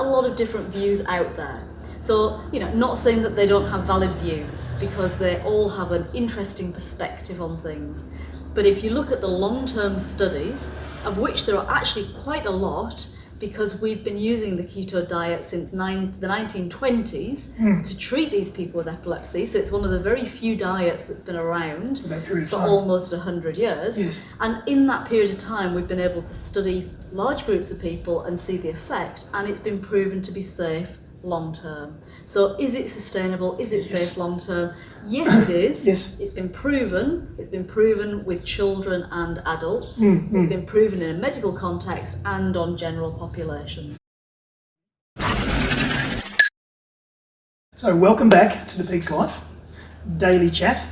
a lot of different views out there. So, not saying that they don't have valid views, because they all have an interesting perspective on things. But if you look at the long-term studies, of which there are actually quite a lot, because we've been using the keto diet since the 1920s to treat these people with epilepsy. So it's one of the very few diets that's been around for almost 100 years. Yes. And in that period of time, we've been able to study large groups of people and see the effect, and it's been proven to be safe long term. So is it sustainable? Is it safe long term? Yes, it is. Yes. It's been proven. It's been proven with children and adults. It's been proven in a medical context and on general population. So welcome back to The Peak's Life Daily Chat.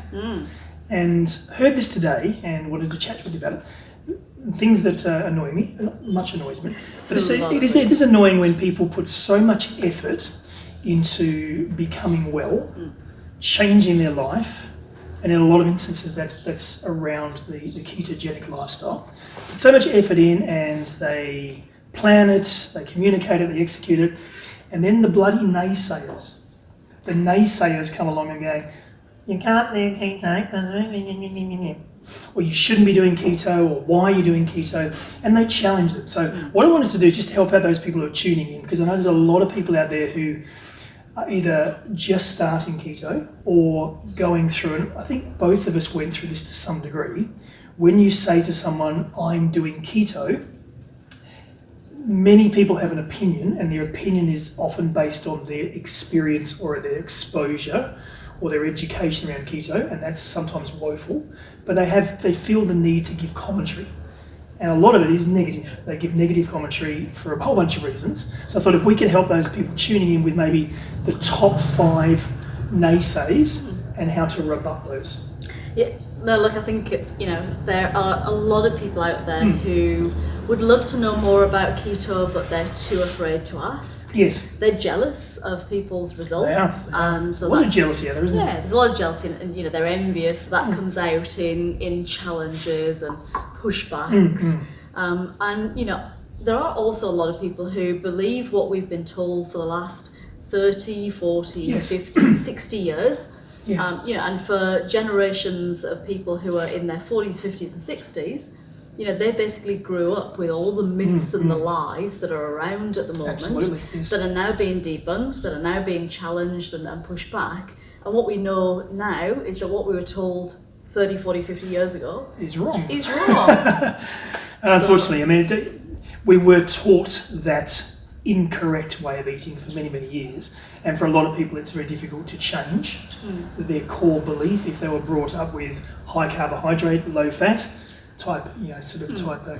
And heard this today and wanted to chat with you about it. Things that annoy me, much annoys me. But it is annoying when people put so much effort into becoming well, changing their life, and in a lot of instances that's around the ketogenic lifestyle. Put so much effort in, and they plan it, they communicate it, they execute it, and then the bloody naysayers come along and go, you can't do keto because or you shouldn't be doing keto, or why are you doing keto, and they challenge it. So what I wanted to do is just help out those people who are tuning in, because I know there's a lot of people out there who are either just starting keto or going through, and I think both of us went through this to some degree. When you say to someone, I'm doing keto, many people have an opinion, and their opinion is often based on their experience or their exposure or their education around keto, and that's sometimes woeful, but they feel the need to give commentary. And a lot of it is negative. They give negative commentary for a whole bunch of reasons. So I thought if we could help those people tuning in with maybe the top 5 naysays and how to rebut those. Yeah, no, look, I think, there are a lot of people out there who would love to know more about keto, but they're too afraid to ask. Yes. They're jealous of people's results. They are. And so a lot of jealousy out there, isn't there? Yeah, there's a lot of jealousy, and they're envious. So that comes out in challenges and pushbacks. And there are also a lot of people who believe what we've been told for the last 30, 40, 50, 60 years. Yes. And for generations of people who are in their 40s, 50s and 60s, they basically grew up with all the myths and the lies that are around at the moment. Absolutely, yes. That are now being debunked, that are now being challenged and pushed back. And what we know now is that what we were told 30, 40, 50 years ago is wrong. Unfortunately, we were taught that incorrect way of eating for many, many years, and for a lot of people it's very difficult to change their core belief if they were brought up with high carbohydrate, low fat type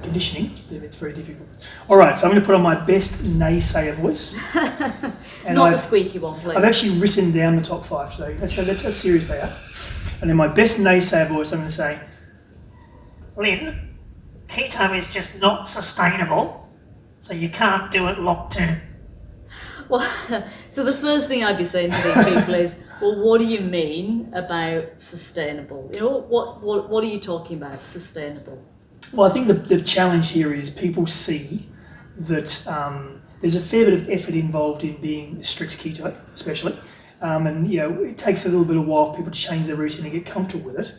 conditioning. Then it's very difficult. All right, so I'm going to put on my best naysayer voice. And Not the squeaky one, please. I've actually written down the top 5 today. That's how serious they are. And then my best naysayer voice, I'm going to say, Lynn, keto is just not sustainable, so you can't do it long term. Well, so the first thing I'd be saying to these people is, well, what do you mean about sustainable? What are you talking about, sustainable? Well, I think the challenge here is people see that there's a fair bit of effort involved in being strict keto, especially. And it takes a little bit of while for people to change their routine and get comfortable with it.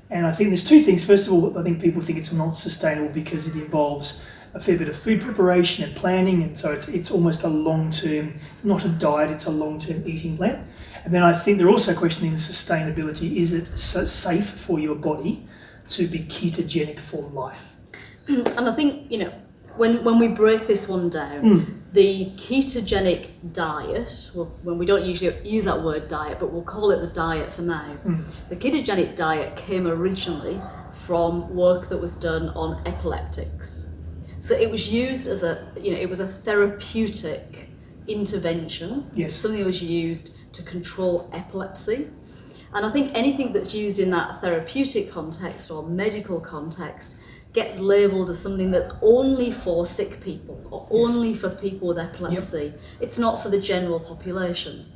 And I think there's 2 things. First of all, I think people think it's not sustainable because it involves a fair bit of food preparation and planning, and so it's almost a long-term, it's not a diet, it's a long-term eating plan. And then I think they're also questioning the sustainability. Is it safe for your body to be ketogenic for life? And I think, when we break this one down, the ketogenic diet, well, when we don't usually use that word diet, but we'll call it the diet for now. The ketogenic diet came originally from work that was done on epileptics. So it was used as it was a therapeutic intervention. Yes. Something that was used to control epilepsy. And I think anything that's used in that therapeutic context or medical context gets labelled as something that's only for sick people or only for people with epilepsy. Yep. It's not for the general population.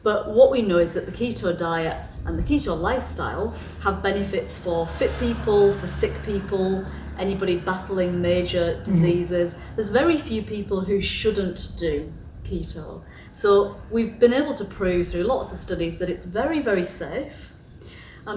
But what we know is that the keto diet and the keto lifestyle have benefits for fit people, for sick people, anybody battling major diseases. There's very few people who shouldn't do keto. So we've been able to prove through lots of studies that it's very, very safe.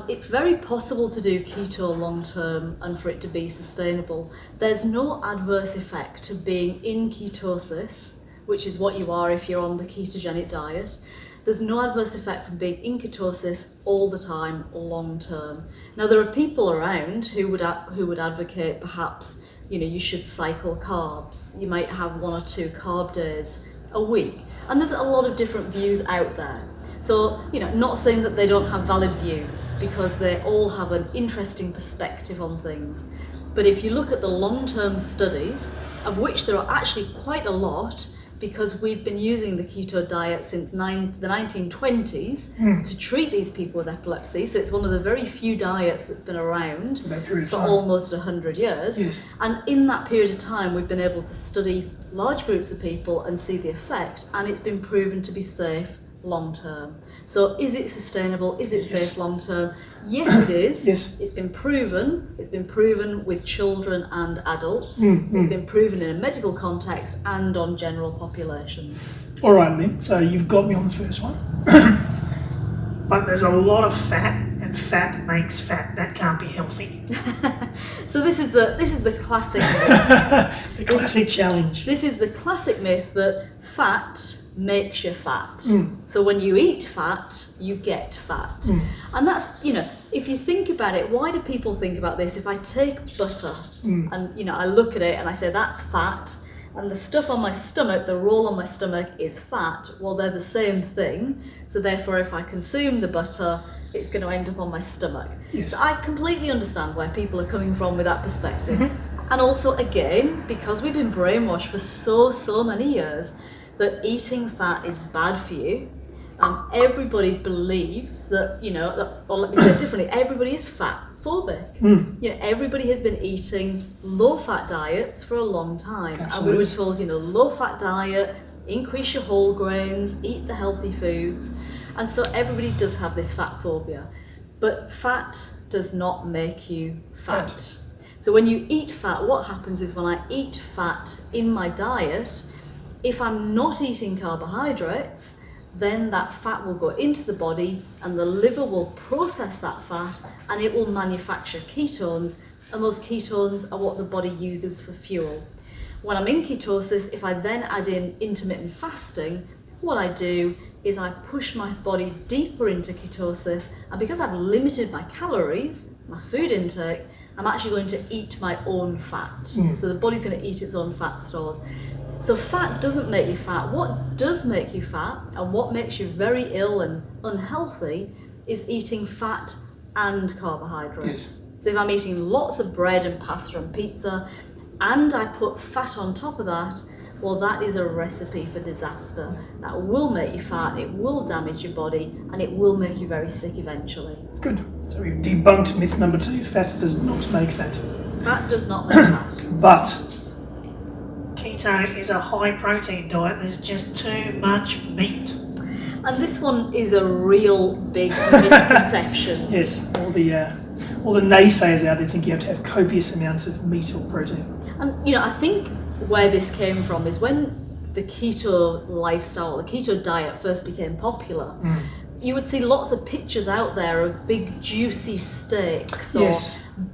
It's very possible to do keto long term and for it to be sustainable. There's no adverse effect to being in ketosis, which is what you are if you're on the ketogenic diet. There's no adverse effect from being in ketosis all the time, long term. Now there are people around who would advocate perhaps you should cycle carbs. You might have 1 or 2 carb days a week, and there's a lot of different views out there. So, not saying that they don't have valid views, because they all have an interesting perspective on things. But if you look at the long-term studies, of which there are actually quite a lot, because we've been using the keto diet since the 1920s to treat these people with epilepsy. So it's one of the very few diets that's been around for almost 100 years. Yes. And in that period of time, we've been able to study large groups of people and see the effect, and it's been proven to be safe long term. So is it sustainable? Is it safe long term? Yes, it is. Yes. It's been proven. It's been proven with children and adults. It's been proven in a medical context and on general populations. All right, then. So you've got me on the first one. But there's a lot of fat, and fat makes fat. That can't be healthy. So this is the classic myth. The classic challenge. This is the classic myth that fat makes you fat. So when you eat fat, you get fat. And that's, if you think about it, why do people think about this? If I take butter and, I look at it and I say that's fat, and the stuff on my stomach, the roll on my stomach is fat, well, they're the same thing. So therefore, if I consume the butter, it's going to end up on my stomach. Yes. So I completely understand where people are coming from with that perspective. And also, again, because we've been brainwashed for so many years that eating fat is bad for you. Everybody believes that, or let me say it differently, everybody is fat phobic. Everybody has been eating low-fat diets for a long time. Absolutely. And we were told, low-fat diet, increase your whole grains, eat the healthy foods. And so everybody does have this fat phobia. But fat does not make you fat. So when you eat fat, what happens is when I eat fat in my diet, if I'm not eating carbohydrates, then that fat will go into the body and the liver will process that fat and it will manufacture ketones, and those ketones are what the body uses for fuel. When I'm in ketosis, if I then add in intermittent fasting, what I do is I push my body deeper into ketosis, and because I've limited my calories, my food intake, I'm actually going to eat my own fat. So the body's going to eat its own fat stores. So fat doesn't make you fat. What does make you fat and what makes you very ill and unhealthy is eating fat and carbohydrates. Yes. So if I'm eating lots of bread and pasta and pizza and I put fat on top of that, well, that is a recipe for disaster. That will make you fat, it will damage your body, and it will make you very sick eventually. Good. So we've debunked myth number 2, fat does not make fat. Fat does not make fat. But keto is a high protein diet, there's just too much meat. And this one is a real big misconception. Yes, all the naysayers out there think you have to have copious amounts of meat or protein. And I think where this came from is when the keto lifestyle, the keto diet first became popular, you would see lots of pictures out there of big juicy steaks or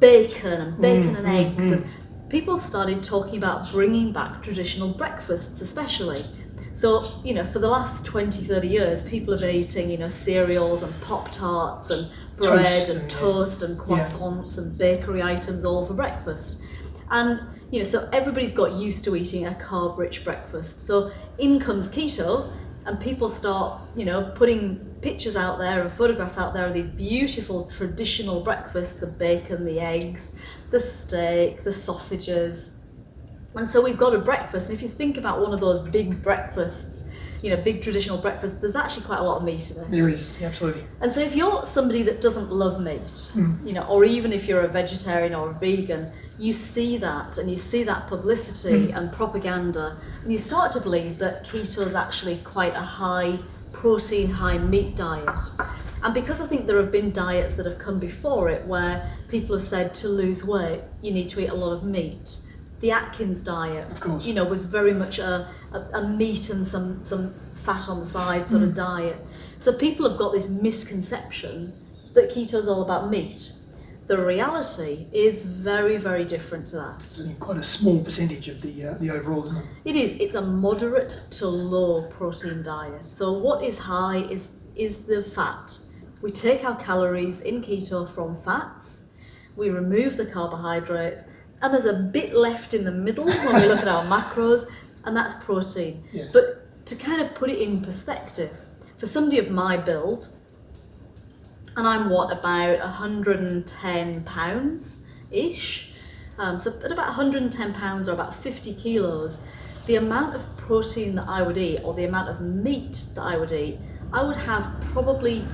bacon and eggs. And people started talking about bringing back traditional breakfasts especially. So, for the last 20, 30 years, people have been eating, cereals and Pop-Tarts and bread and toast and croissants and bakery items all for breakfast. And, so everybody's got used to eating a carb-rich breakfast. So in comes keto, and people start, putting pictures out there and photographs out there of these beautiful traditional breakfasts, the bacon, the eggs, the steak, the sausages. And so we've got a breakfast, and if you think about one of those big breakfasts, big traditional breakfasts, there's actually quite a lot of meat in it. There is, absolutely. And so if you're somebody that doesn't love meat, or even if you're a vegetarian or a vegan, you see that, and you see that publicity and propaganda, and you start to believe that keto is actually quite a high protein, high meat diet. And because I think there have been diets that have come before it where people have said to lose weight, you need to eat a lot of meat. The Atkins diet, Of course. was very much a meat and some fat on the side sort of diet. So people have got this misconception that keto is all about meat. The reality is very, very different to that. It's quite a small percentage of the overall, isn't it? It is. It's a moderate to low protein diet. So what is high is the fat. We take our calories in keto from fats, we remove the carbohydrates, and there's a bit left in the middle when we look at our macros, and that's protein. Yes. But to kind of put it in perspective, for somebody of my build, and I'm about 110 pounds-ish, so at about 110 pounds or about 50 kilos, the amount of protein that I would eat, or the amount of meat that I would eat, I would have probably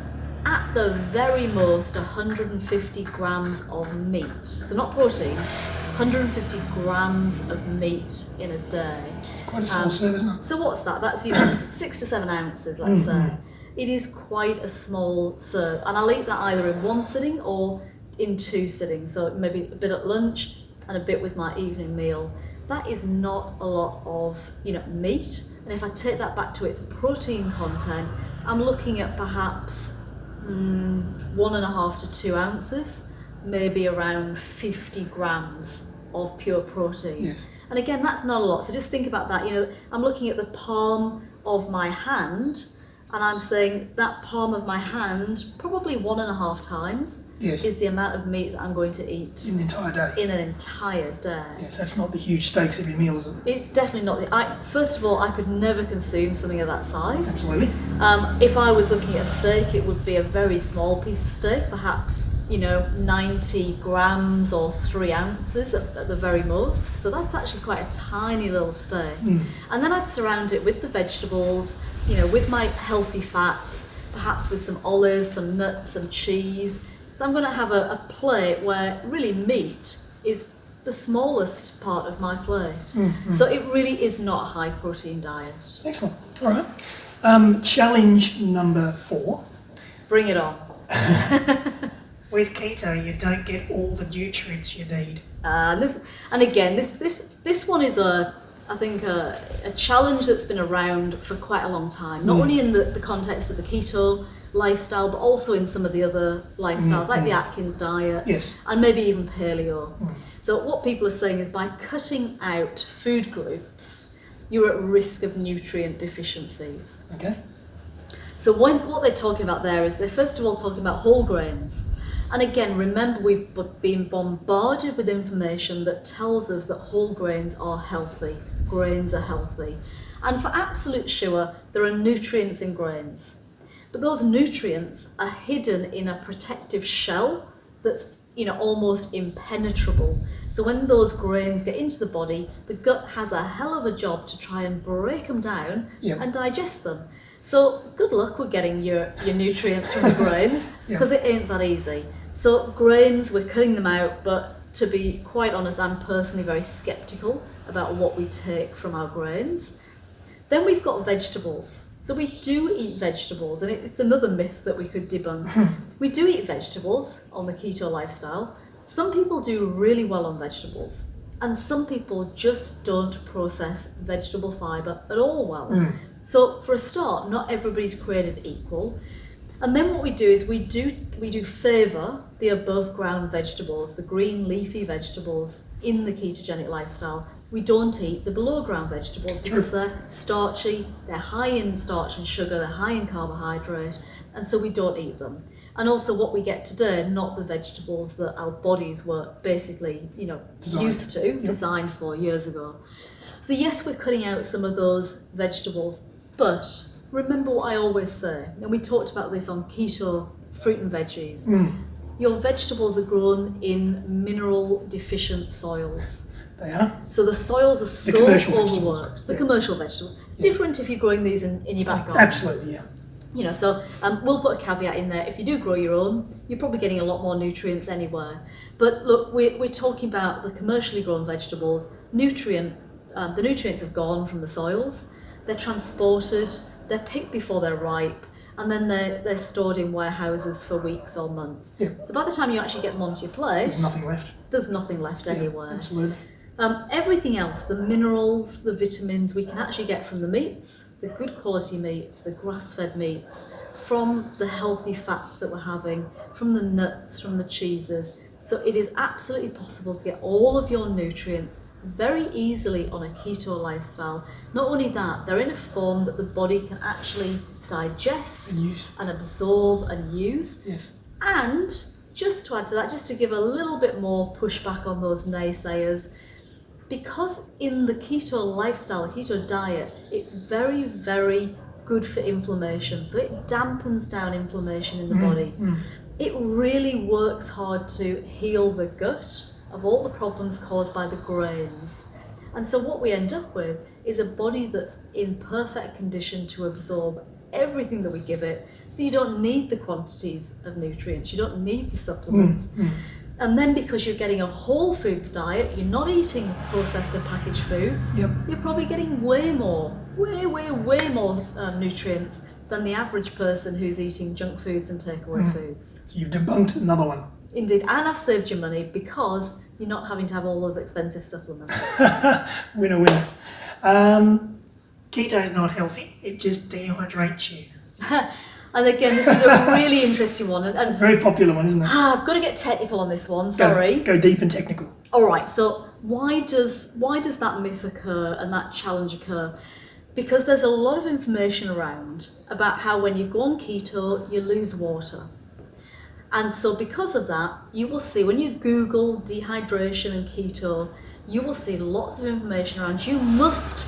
at the very most 150 grams of meat. So not protein, 150 grams of meat in a day. It's quite a small serve, isn't it? So what's that? That's 6 to 7 ounces, let's say. It is quite a small serve, and I'll eat that either in one sitting or in 2 sittings. So maybe a bit at lunch and a bit with my evening meal. That is not a lot of meat, and if I take that back to its protein content, I'm looking at perhaps 1.5 to 2 ounces, maybe around 50 grams of pure protein. Yes. And again, that's not a lot. So just think about that. I'm looking at the palm of my hand, and I'm saying that palm of my hand, probably 1.5 times, Yes. is the amount of meat that I'm going to eat In the entire day. in an entire day. Yes, that's not the huge steaks every meal, is it? It's definitely not. First of all, I could never consume something of that size. Absolutely. If I was looking at a steak, it would be a very small piece of steak, perhaps 90 grams or 3 ounces at the very most. So that's actually quite a tiny little steak. And then I'd surround it with the vegetables, with my healthy fats, perhaps with some olives, some nuts, some cheese. So I'm going to have a plate where really meat is the smallest part of my plate. So it really is not a high protein diet. Excellent. All right. Challenge number 4. Bring it on. With keto, you don't get all the nutrients you need. And again, this one is I think a challenge that's been around for quite a long time. Not only in the context of the keto lifestyle, but also in some of the other lifestyles, like the Atkins diet, Yes. and maybe even paleo. So what people are saying is by cutting out food groups, you're at risk of nutrient deficiencies. Okay. So what they're talking about there is they're first of all talking about whole grains. And again, remember, we've been bombarded with information that tells us that whole grains are healthy, grains are healthy. And for absolute sure, there are nutrients in grains. But those nutrients are hidden in a protective shell that's almost impenetrable. So when those grains get into the body, the gut has a hell of a job to try and break them down and digest them. So good luck with getting your nutrients from the grains, because it ain't that easy. So grains, we're cutting them out, but to be quite honest, I'm personally very sceptical about what we take from our grains. Then we've got vegetables. So we do eat vegetables, and it's another myth that we could debunk. We do eat vegetables on the keto lifestyle. Some people do really well on vegetables, and some people just don't process vegetable fibre at all well. So for a start, not everybody's created equal. And then what we do is we do favour the above ground vegetables, the green leafy vegetables in the ketogenic lifestyle. We don't eat the below ground vegetables because they're starchy, they're high in starch and sugar, they're high in carbohydrate, and so we don't eat them. And also what we get today, not the vegetables that our bodies were basically, designed for years ago. So yes, we're cutting out some of those vegetables, but remember what I always say, and we talked about this on keto fruit and veggies. Your vegetables are grown in mineral deficient soils. They are. So the soils are so overworked. The commercial vegetables. It's different if you're growing these in your back garden. Absolutely, yeah. So we'll put a caveat in there. If you do grow your own, you're probably getting a lot more nutrients anywhere. But look, we're talking about the commercially grown vegetables. The nutrients have gone from the soils. They're transported. They're picked before they're ripe, and then they're stored in warehouses for weeks or months. Yeah. So by the time you actually get them onto your plate, There's nothing left. There's nothing left anywhere. Absolutely. Everything else, the minerals, the vitamins, we can actually get from the meats, the good quality meats, the grass-fed meats, from the healthy fats that we're having, from the nuts, from the cheeses. So it is absolutely possible to get all of your nutrients very easily on a keto lifestyle. Not only that, they're in a form that the body can actually digest and absorb and use. Yes. And just to add to that, just to give a little bit more pushback on those naysayers, because in the keto lifestyle, the keto diet, it's very, very good for inflammation. So it dampens down inflammation in the body. It really works hard to heal the gut of all the problems caused by the grains. And so what we end up with is a body that's in perfect condition to absorb everything that we give it. So you don't need the quantities of nutrients, you don't need the supplements. And then because you're getting a whole foods diet, you're not eating processed and packaged foods, you're probably getting way more nutrients than the average person who's eating junk foods and takeaway foods. So you've debunked another one. Indeed, and I've saved you money because you're not having to have all those expensive supplements. Winner, winner. Keto is not healthy, it just dehydrates you. And again, this is a really interesting one. It's a very popular one, isn't it? I've got to get technical on this one, sorry. Go deep and technical. All right, so why does that myth occur and that challenge occur? Because there's a lot of information around about how when you go on keto, you lose water. And so because of that, you will see when you Google dehydration and keto, you will see lots of information around you must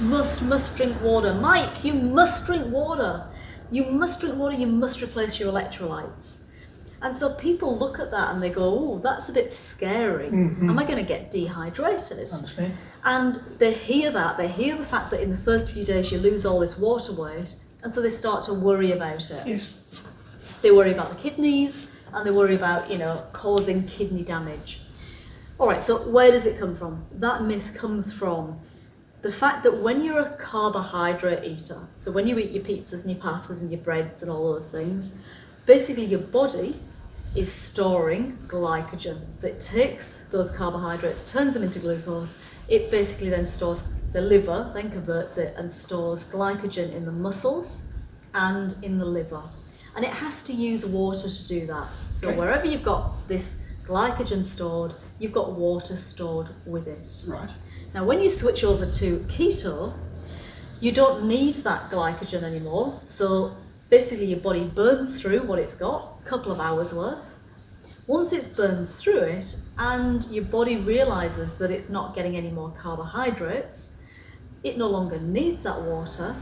drink water. Mike, you must drink water. You must drink water, you must replace your electrolytes. And so people look at that and they go, oh, that's a bit scary. Am I going to get dehydrated? Understand. And they hear that, they hear the fact that in the first few days you lose all this water weight, and so they start to worry about it. Yes. They worry about the kidneys, and they worry about, causing kidney damage. All right, so where does it come from? That myth comes from the fact that when you're a carbohydrate eater, so when you eat your pizzas and your pastas and your breads and all those things, basically your body is storing glycogen. So it takes those carbohydrates, turns them into glucose, it basically then stores, the liver then converts it and stores glycogen in the muscles and in the liver. And it has to use water to do that. So wherever you've got this glycogen stored, you've got water stored with it. Right. Now when you switch over to keto, you don't need that glycogen anymore. So basically your body burns through what it's got, a couple of hours worth. Once it's burned through it and your body realizes that it's not getting any more carbohydrates, it no longer needs that water,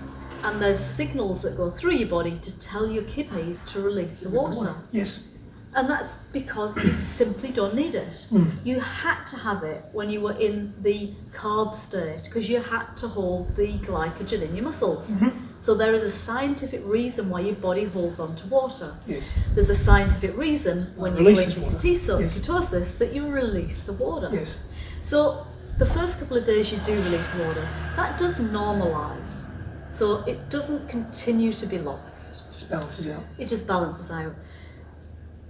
and there's signals that go through your body to tell your kidneys to release the water. Yes. And that's because you simply don't need it. You had to have it when you were in the carb state because you had to hold the glycogen in your muscles. So there is a scientific reason why your body holds on to water. Yes. There's a scientific reason when you go into ketosis that you release the water. Yes. So the first couple of days you do release water. That does normalise. So it doesn't continue to be lost. Just balances out. It just balances out.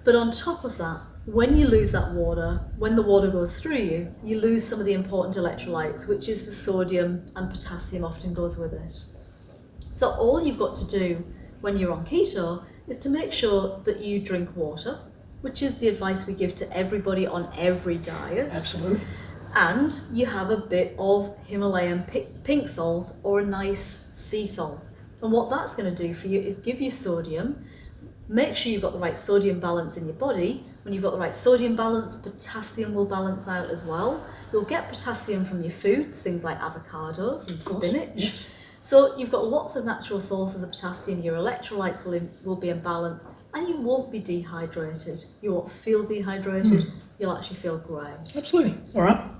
But on top of that, when you lose that water, when the water goes through you, you lose some of the important electrolytes, which is the sodium and potassium often goes with it. So all you've got to do when you're on keto is to make sure that you drink water, which is the advice we give to everybody on every diet. Absolutely. And you have a bit of Himalayan pink salt or a nice sea salt. And what that's going to do for you is give you sodium. Make sure you've got the right sodium balance in your body. When you've got the right sodium balance, potassium will balance out as well. You'll get potassium from your foods, things like avocados and spinach. Yes. So you've got lots of natural sources of potassium. Your electrolytes will be in balance, and you won't be dehydrated. You won't feel dehydrated. You'll actually feel great. Absolutely. All right.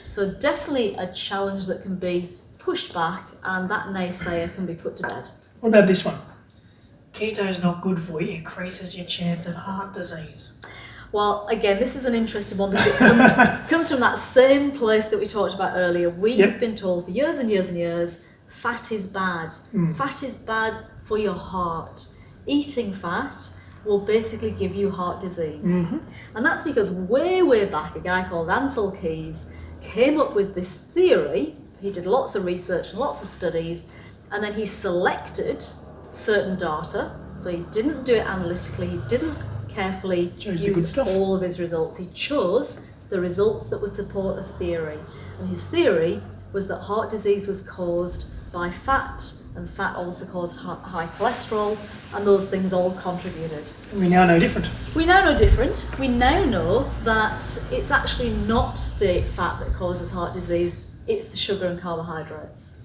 So definitely a challenge that can be pushed back, and that naysayer can be put to bed. What about this one? Keto is not good for you, increases your chance of heart disease. Well, again, this is an interesting one because it comes from that same place that we talked about earlier. We've been told for years and years and years, fat is bad. Fat is bad for your heart. Eating fat will basically give you heart disease. And that's because way back, a guy called Ansel Keys came up with this theory. He did lots of research and lots of studies, and then he selected certain data. So he didn't do it analytically, he didn't carefully use all of his results. He chose the results that would support a theory. And his theory was that heart disease was caused by fat, and fat also caused high cholesterol, and those things all contributed. And we now know different. We now know different. We now know that it's actually not the fat that causes heart disease, it's the sugar and carbohydrates.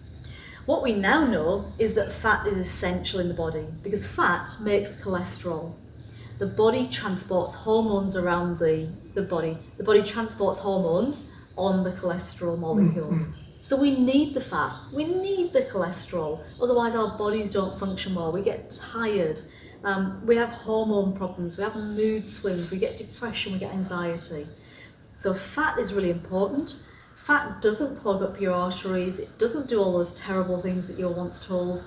What we now know is that fat is essential in the body because fat makes cholesterol. The body transports hormones around the body. The body transports hormones on the cholesterol molecules. So we need the fat, we need the cholesterol, otherwise our bodies don't function well, we get tired, we have hormone problems, we have mood swings, we get depression, we get anxiety. So fat is really important. Fat doesn't clog up your arteries, it doesn't do all those terrible things that you were once told.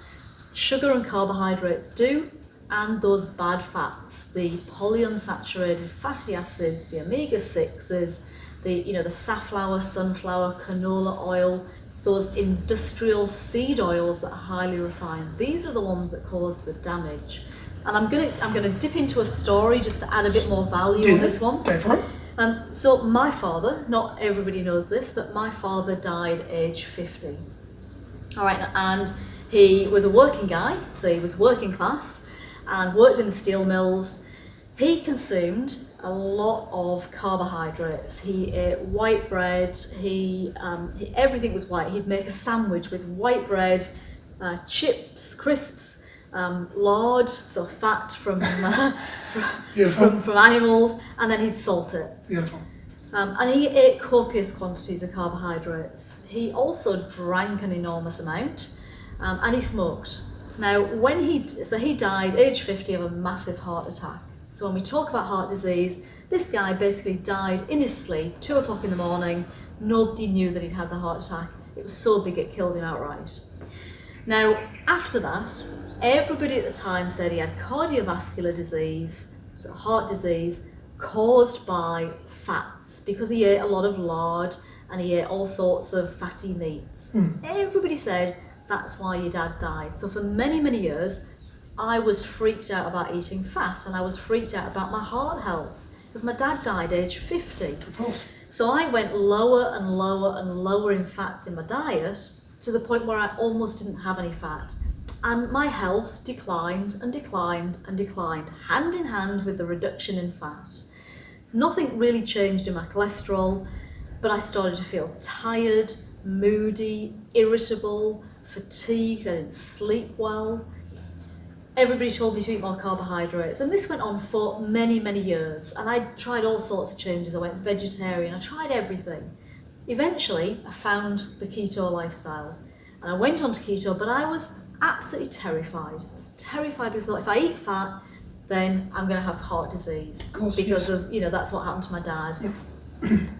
Sugar and carbohydrates do, and those bad fats, the polyunsaturated fatty acids, the omega-6s, the safflower, sunflower, canola oil, those industrial seed oils that are highly refined. These are the ones that cause the damage. And I'm gonna dip into a story just to add a bit more value on this one. Go for it. So my father, not everybody knows this, but my father died age 50. All right, and he was a working guy, so he was working class and worked in the steel mills. He consumed a lot of carbohydrates. He ate white bread, everything was white. He'd make a sandwich with white bread, chips, crisps, lard, so fat from animals, and then he'd salt it. Beautiful. And he ate copious quantities of carbohydrates. He also drank an enormous amount, and he smoked. Now, he died age 50 of a massive heart attack. So when we talk about heart disease, this guy basically died in his sleep, 2 o'clock in the morning. Nobody knew that he'd had the heart attack. It was so big it killed him outright. Now, after that, everybody at the time said he had cardiovascular disease, so heart disease, caused by fats, because he ate a lot of lard and he ate all sorts of fatty meats. Everybody said, that's why your dad died. So for many, many years, I was freaked out about eating fat, and I was freaked out about my heart health, because my dad died age 50. Of course. So I went lower and lower and lower in fats in my diet, to the point where I almost didn't have any fat. And my health declined and declined and declined, hand in hand with the reduction in fat. Nothing really changed in my cholesterol, but I started to feel tired, moody, irritable, fatigued, I didn't sleep well. Everybody told me to eat more carbohydrates, and this went on for many, many years, and I tried all sorts of changes. I went vegetarian, I tried everything. Eventually, I found the keto lifestyle, and I went onto keto, but I was absolutely terrified. I was terrified because I thought, if I eat fat, then I'm going to have heart disease. Of course, because yes. of, that's what happened to my dad. Yeah.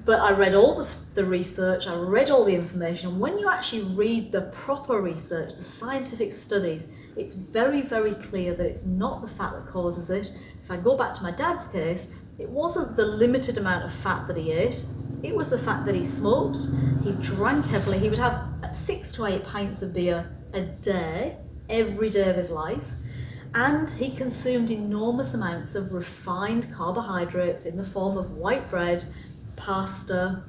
But I read all the research, I read all the information, and when you actually read the proper research, the scientific studies, it's very, very clear that it's not the fat that causes it. If I go back to my dad's case, it wasn't the limited amount of fat that he ate, it was the fact that he smoked, he drank heavily, he would have 6 to 8 pints of beer a day, every day of his life, and he consumed enormous amounts of refined carbohydrates in the form of white bread, pasta,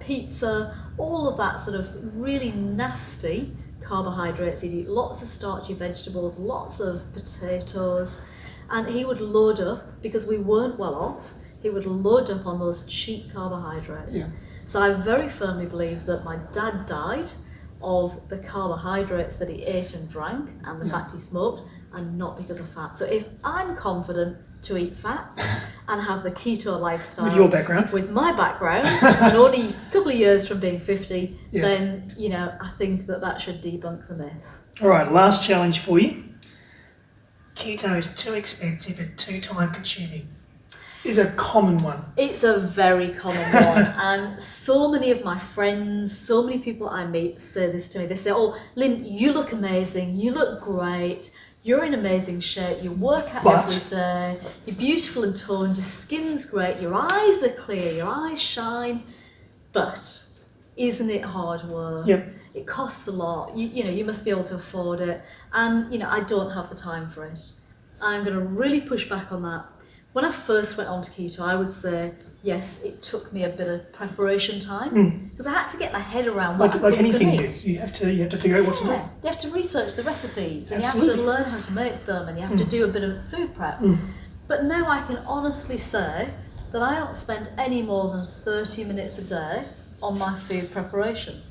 pizza, all of that sort of really nasty carbohydrates. He'd eat lots of starchy vegetables, lots of potatoes, and he would load up, because we weren't well off, he would load up on those cheap carbohydrates. Yeah. So I very firmly believe that my dad died of the carbohydrates that he ate and drank and the fact he smoked, and not because of fat. So if I'm confident to eat fat and have the keto lifestyle With your background. with my background, and only a couple of years from being 50, Yes. then I think that should debunk the myth. All right, last challenge for you. Keto is too expensive and too time consuming. Is a common one. It's a very common one, and so many of my friends, so many people I meet say this to me. They say, "Oh, Lynn, you look amazing, you look great, you're in amazing shape, you work out every day, you're beautiful and toned, your skin's great, your eyes are clear, your eyes shine, But isn't it hard work? Yep. It costs a lot. You must be able to afford it. And, I don't have the time for it. I'm going to really push back on that. When I first went onto keto, I would say, yes, it took me a bit of preparation time because I had to get my head around what Like anything is, you have to figure out what to do. You have to research the recipes and Absolutely. you have to learn how to make them and you have to do a bit of food prep. But now I can honestly say that I don't spend any more than 30 minutes a day on my food preparation.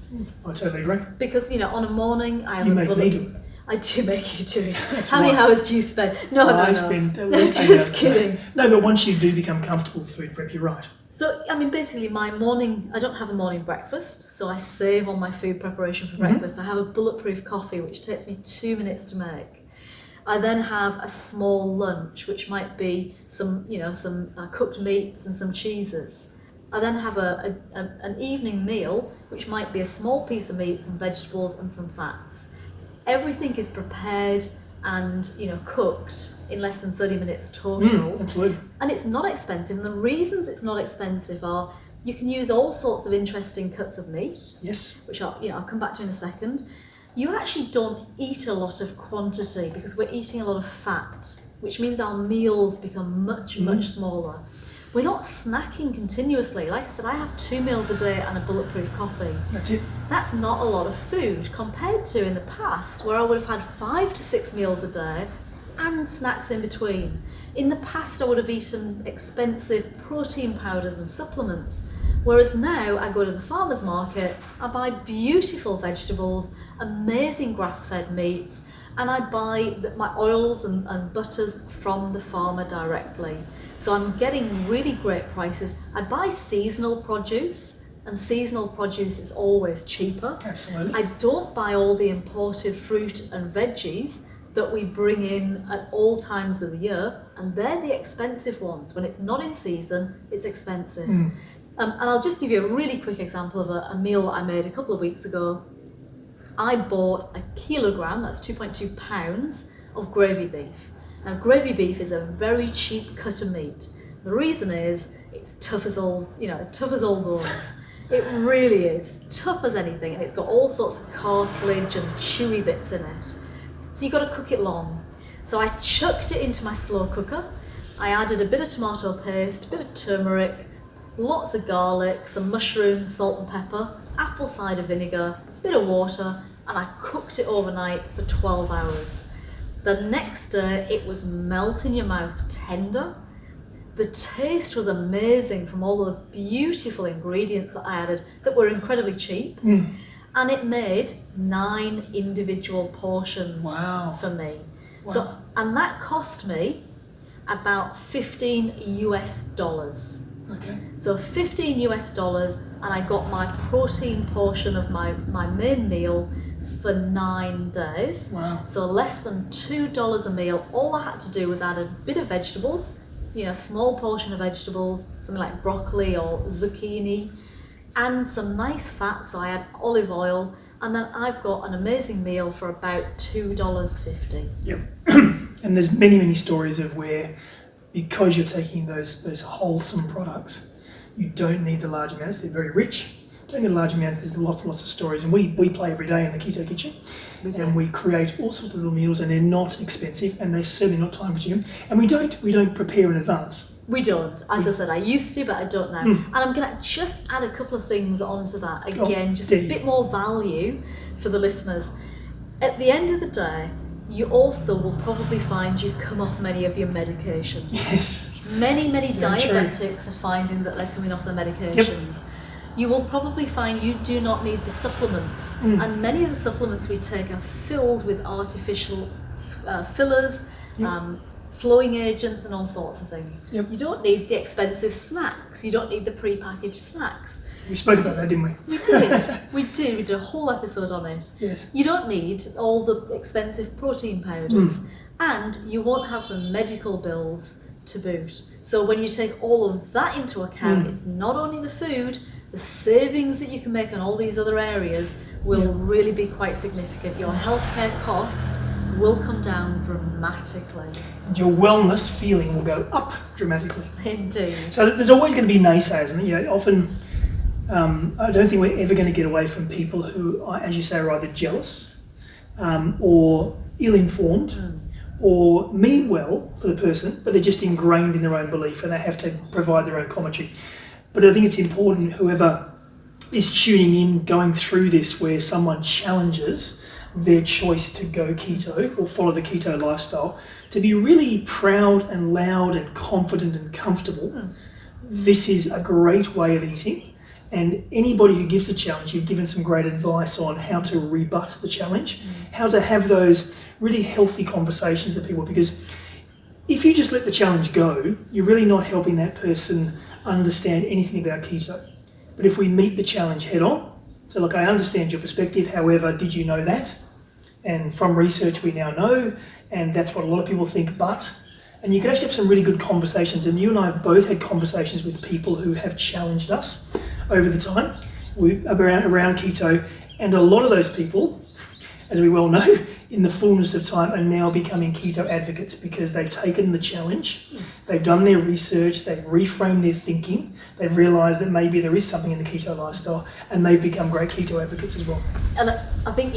I totally agree. Because, on a morning I have You a make bullet. me do it. I do make you do it. That's How many right. hours do you spend? No. I spend at least 8 Just hours a kidding. day. No, but once you do become comfortable with food prep, you're right. So, basically my morning, I don't have a morning breakfast, so I save on my food preparation for breakfast. I have a bulletproof coffee, which takes me 2 minutes to make. I then have a small lunch, which might be some cooked meats and some cheeses. I then have an evening meal, which might be a small piece of meat, some vegetables and some fats. Everything is prepared and cooked in less than 30 minutes total. Absolutely. And it's not expensive. And the reasons it's not expensive are you can use all sorts of interesting cuts of meat, Yes. which I'll come back to in a second. You actually don't eat a lot of quantity because we're eating a lot of fat, which means our meals become much, much smaller. We're not snacking continuously. Like I said, I have 2 meals a day and a bulletproof coffee. That's it. That's not a lot of food compared to in the past where I would have had 5 to 6 meals a day and snacks in between. In the past I would have eaten expensive protein powders and supplements, whereas now I go to the farmer's market, I buy beautiful vegetables, amazing grass-fed meats, and I buy my oils and butters from the farmer directly. So I'm getting really great prices. I buy seasonal produce, and seasonal produce is always cheaper. Absolutely. I don't buy all the imported fruit and veggies that we bring in at all times of the year, and they're the expensive ones. When it's not in season, it's expensive. And I'll just give you a really quick example of a meal that I made a couple of weeks ago. I bought a kilogram, that's 2.2 pounds, of gravy beef. Now, gravy beef is a very cheap cut of meat. The reason is it's tough as all bones. It really is tough as anything, and it's got all sorts of cartilage and chewy bits in it. So you've got to cook it long. So I chucked it into my slow cooker. I added a bit of tomato paste, a bit of turmeric, lots of garlic, some mushrooms, salt and pepper, apple cider vinegar, a bit of water, and I cooked it overnight for 12 hours. The next day, it was melt in your mouth tender. The taste was amazing from all those beautiful ingredients that I added that were incredibly cheap. And it made 9 individual portions for me. Wow. So, and that cost me about $15 US. Okay. So $15 and I got my protein portion of my main meal for 9 days. Wow. So less than $2 a meal. All I had to do was add a bit of vegetables, small portion of vegetables, something like broccoli or zucchini, and some nice fat. So I add olive oil, and then I've got an amazing meal for about $2.50. Yep. And there's many, many stories of where, because you're taking those wholesome products, you don't need the large amounts. They're very rich. Don't need large amounts. There's lots of stories, and we play every day in the keto kitchen, and we create all sorts of little meals, and they're not expensive, and they're certainly not time consuming, and we don't prepare in advance. We don't. As I said, I used to, but I don't now. And I'm going to just add a couple of things onto that again, just a bit more value for the listeners. At the end of the day, you also will probably find you come off many of your medications. Yes. Many Very diabetics are finding that they're coming off their medications. Yep. You will probably find you do not need the supplements. And many of the supplements we take are filled with artificial fillers, flowing agents and all sorts of things. Yep. You don't need the expensive snacks. You don't need the pre-packaged snacks. We spoke about that, didn't we? We did. We did a whole episode on it. Yes. You don't need all the expensive protein powders, and you won't have the medical bills to boot. So when you take all of that into account, it's not only the food, the savings that you can make on all these other areas will really be quite significant. Your healthcare cost will come down dramatically. And your wellness feeling will go up dramatically. Indeed. So there's always going to be naysayers, and often I don't think we're ever going to get away from people who, as you say, are either jealous or ill-informed or mean well for the person, but they're just ingrained in their own belief and they have to provide their own commentary. But I think it's important, whoever is tuning in, going through this, where someone challenges their choice to go keto or follow the keto lifestyle, to be really proud and loud and confident and comfortable. This is a great way of eating, and anybody who gives the challenge, you've given some great advice on how to rebut the challenge, how to have those really healthy conversations with people, because if you just let the challenge go, you're really not helping that person understand anything about keto. But if we meet the challenge head on, so look, I understand your perspective, however, did you know that? And from research we now know, and that's what a lot of people think, but, and you can actually have some really good conversations, and you and I have both had conversations with people who have challenged us over the time around keto, and a lot of those people, as we well know, in the fullness of time are now becoming keto advocates because they've taken the challenge, they've done their research, they've reframed their thinking, they've realised that maybe there is something in the keto lifestyle, and they've become great keto advocates as well. And I think,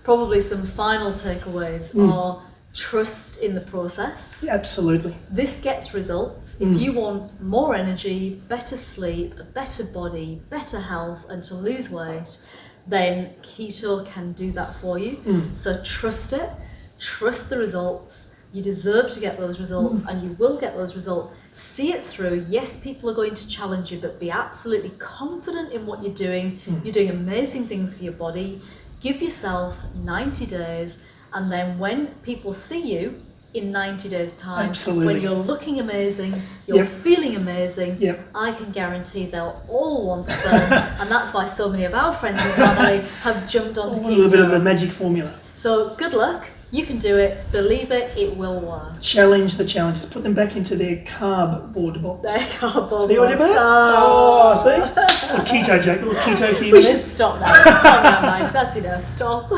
probably some final takeaways are trust in the process. Yeah, absolutely. This gets results. If you want more energy, better sleep, a better body, better health, and to lose weight, then keto can do that for you. So trust it, trust the results. You deserve to get those results, and you will get those results. See it through. Yes, people are going to challenge you, but be absolutely confident in what you're doing. You're doing amazing things for your body. Give yourself 90 days, and then when people see you in 90 days' time, absolutely, when you're looking amazing, you're feeling amazing, I can guarantee they'll all want the same. And that's why so many of our friends and family have jumped onto keto. A little bit of a magic formula. So good luck. You can do it. Believe it. It will work. Challenge the challenges. Put them back into their cardboard box. Their cardboard see what box. See? Little keto joke. Little keto humour. We should stop now. Stop now, Mike. That's enough. Stop.